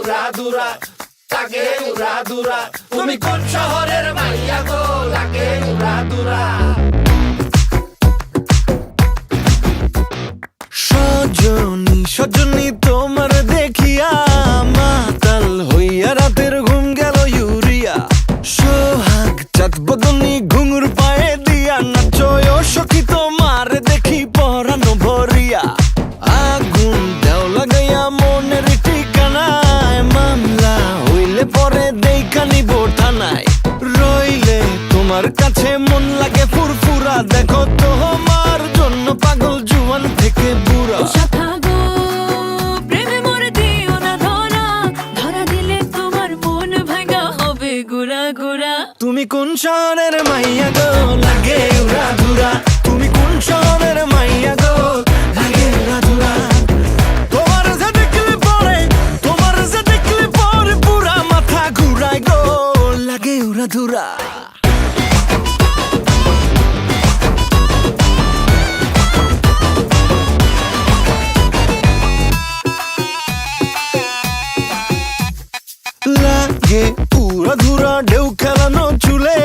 উড়াধুরা, লাগে উড়াধুরা। তুমি কোন শহরের মাইয়া গো, লাগে উড়াধুরা। সজনী সজনী তোমার দেখিয়া মাতাল হইয়া রাতের ঘুম গেল ইউরিয়া। সোহাগ চাঁদ বদনী ঘুঙুর পায়ে দিয়া নাচয় সখী তোমার দেখি পরানো ভরিয়া। আগুন দেও লাগাইয়া মনের ঠিকানায়, মামলা হইলে পরে দেইখা নিব থানায়। রইলে তোমার কাছে মন লাগে ফুরফুরা, দেখো তোমার জন্য পাগল জুয়ান থেকে বুড়া। শাখা গো প্রেমে মরে দিও না ধরা, ধরা দিলে তোমার মন ভাঙা হবে গুড়া গুড়া। তুমি কোন শহরের মাইয়া গো, লাগে উড়াধুরা। তুমি কোন শহরের মাইয়া গো, লাগে উড়াধুরা। তোমার যে দেখলে পরে, তোমার যে দেখলে পরে পুরা মাথা ঘুরায় গো, লাগে উড়াধুরা। লাগে উড়াধুরা ঢেউ খেলানো চুলে,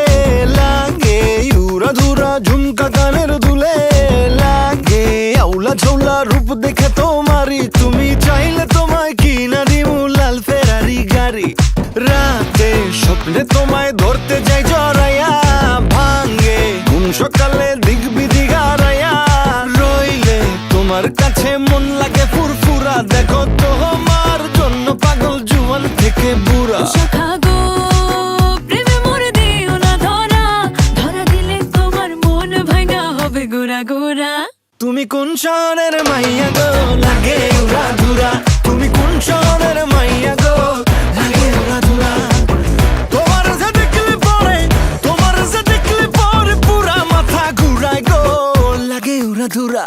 লাগে উড়াধুরা ঝুমকা কানের দুলে, লাগে আউলা ঝৌলা রূপ দেখে তোমারই, তুমি চাইলে তোমায় কিনা দিমু লাল ফেরারি গাড়ি। রাতে স্বপ্নে তোমায় ধরতে যাই জড়াইয়া, ভাঙ্গে ঘুম সকালে দিক বিধি গারাইয়া। রইলে তোমার কাছে মন লাগে ফুরফুরা, দেখো তোমার জন্য পাগল জুয়ান থেকে বুড়া। শাখা গো প্রেমে মরে দিও না ধরা, ধরা দিলে তোমার মন ভাঙা হবে গুড়া গুড়া। তুমি কোন শহরের মাইয়া গো, লাগে উড়াধুরা। তুমি কোন শহরের মাইয়া গো, লাগে উড়াধুরা। তোমার যে দেখলে পরে, তোমার যে দেখলে পরে পুরা মাথা ঘুরায় গো, লাগে উড়াধুরা।